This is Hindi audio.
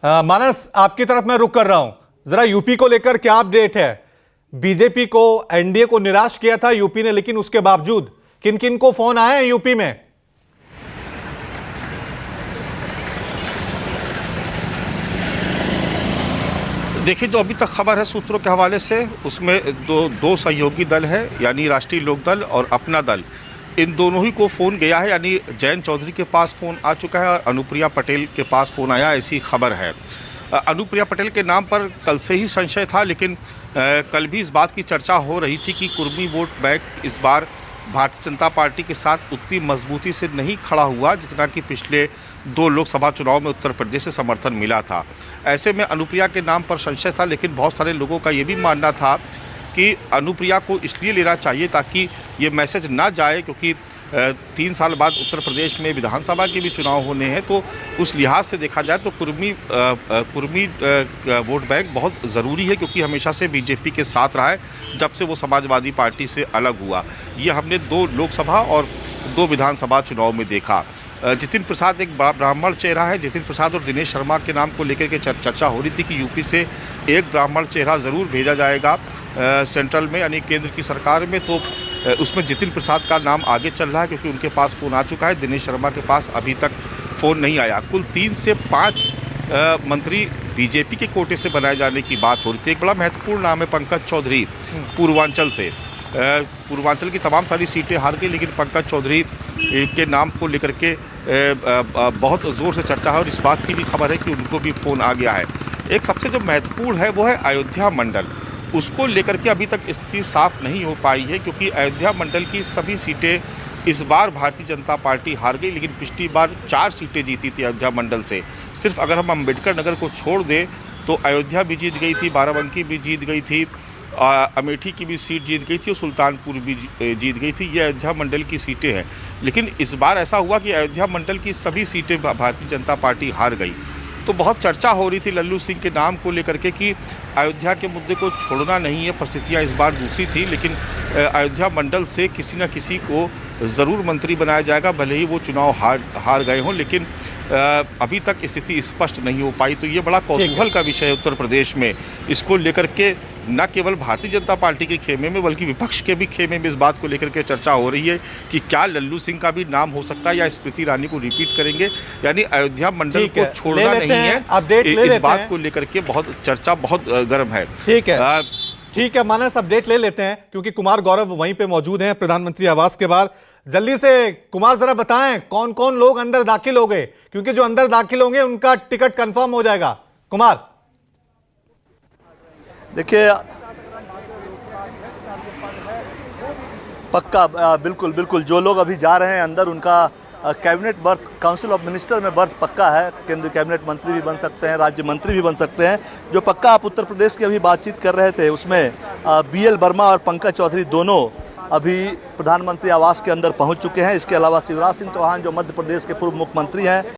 मानस, आपकी तरफ मैं रुक कर रहा हूं। जरा यूपी को लेकर क्या अपडेट है? बीजेपी को, एनडीए को निराश किया था यूपी ने, लेकिन उसके बावजूद किन किन को फोन आए हैं यूपी में? देखिए, जो अभी तक खबर है सूत्रों के हवाले से, उसमें दो सहयोगी दल है, यानी राष्ट्रीय लोकदल और अपना दल। इन दोनों ही को फ़ोन गया है, यानी जयंत चौधरी के पास फ़ोन आ चुका है और अनुप्रिया पटेल के पास फ़ोन आया, ऐसी खबर है। अनुप्रिया पटेल के नाम पर कल से ही संशय था, लेकिन कल भी इस बात की चर्चा हो रही थी कि कुर्मी वोट बैंक इस बार भारतीय जनता पार्टी के साथ उतनी मजबूती से नहीं खड़ा हुआ जितना कि पिछले 2 लोकसभा चुनाव में उत्तर प्रदेश से समर्थन मिला था। ऐसे में अनुप्रिया के नाम पर संशय था, लेकिन बहुत सारे लोगों का ये भी मानना था कि अनुप्रिया को इसलिए लेना चाहिए ताकि ये मैसेज ना जाए, क्योंकि 3 साल बाद उत्तर प्रदेश में विधानसभा के भी चुनाव होने हैं, तो उस लिहाज से देखा जाए तो कुर्मी वोट बैंक बहुत ज़रूरी है, क्योंकि हमेशा से बीजेपी के साथ रहा है जब से वो समाजवादी पार्टी से अलग हुआ। ये हमने 2 लोकसभा और 2 विधानसभा चुनाव में देखा। जितिन प्रसाद एक ब्राह्मण चेहरा है। जितिन प्रसाद और दिनेश शर्मा के नाम को लेकर के चर्चा हो रही थी कि यूपी से एक ब्राह्मण चेहरा ज़रूर भेजा जाएगा सेंट्रल में, यानी केंद्र की सरकार में, तो उसमें जितिन प्रसाद का नाम आगे चल रहा है क्योंकि उनके पास फ़ोन आ चुका है। दिनेश शर्मा के पास अभी तक फ़ोन नहीं आया। कुल 3 से 5 मंत्री बीजेपी के कोटे से बनाए जाने की बात हो रही थी। एक बड़ा महत्वपूर्ण नाम है पंकज चौधरी, पूर्वांचल से। पूर्वांचल की तमाम सारी सीटें हार गई, लेकिन पंकज चौधरी के नाम को लेकर के बहुत ज़ोर से चर्चा है और इस बात की भी खबर है कि उनको भी फ़ोन आ गया है। एक सबसे जो महत्वपूर्ण है वो है अयोध्या मंडल। उसको लेकर के अभी तक स्थिति साफ नहीं हो पाई है, क्योंकि अयोध्या मंडल की सभी सीटें इस बार भारतीय जनता पार्टी हार गई, लेकिन पिछली बार 4 सीटें जीती थी अयोध्या मंडल से। सिर्फ अगर हम अम्बेडकर नगर को छोड़ दें तो अयोध्या भी जीत गई थी, बाराबंकी भी जीत गई थी, अमेठी की भी सीट जीत गई थी और सुल्तानपुर भी जीत गई थी। ये अयोध्या मंडल की सीटें हैं, लेकिन इस बार ऐसा हुआ कि अयोध्या मंडल की सभी सीटें भारतीय जनता पार्टी हार गई। तो बहुत चर्चा हो रही थी लल्लू सिंह के नाम को लेकर के कि अयोध्या के मुद्दे को छोड़ना नहीं है। परिस्थितियाँ इस बार दूसरी थी, लेकिन अयोध्या मंडल से किसी न किसी को ज़रूर मंत्री बनाया जाएगा, भले ही वो चुनाव हार गए हों, लेकिन अभी तक स्थिति स्पष्ट नहीं हो पाई। तो ये बड़ा कौतूहल का विषय है उत्तर प्रदेश में। इसको लेकर के न केवल भारतीय जनता पार्टी के खेमे में बल्कि विपक्ष के भी खेमे में इस बात को लेकर के चर्चा हो रही है कि क्या लल्लू सिंह का भी नाम हो सकता है या स्मृति ईरानी को रिपीट करेंगे, यानी अयोध्या मंडल को छोड़ना नहीं है। इस बात को लेकर के बहुत चर्चा बहुत गर्म है। ठीक है मानस, अपडेट ले लेते हैं क्योंकि कुमार गौरव वहीं पे मौजूद हैं प्रधानमंत्री आवास के बाहर। जल्दी से कुमार जरा बताएं कौन कौन लोग अंदर दाखिल हो गए, क्योंकि जो अंदर दाखिल होंगे उनका टिकट कंफर्म हो जाएगा। कुमार देखिए, पक्का बिल्कुल जो लोग अभी जा रहे हैं अंदर उनका cabinet birth, council of minister में बर्थ पक्का है। केंद्रीय कैबिनेट मंत्री भी बन सकते हैं, राज्य मंत्री भी बन सकते हैं। जो पक्का आप उत्तर प्रदेश की अभी बातचीत कर रहे थे उसमें BL वर्मा और पंकज चौधरी दोनों अभी प्रधानमंत्री आवास के अंदर पहुंच चुके हैं। इसके अलावा शिवराज सिंह चौहान जो मध्य प्रदेश के पूर्व मुख्यमंत्री हैं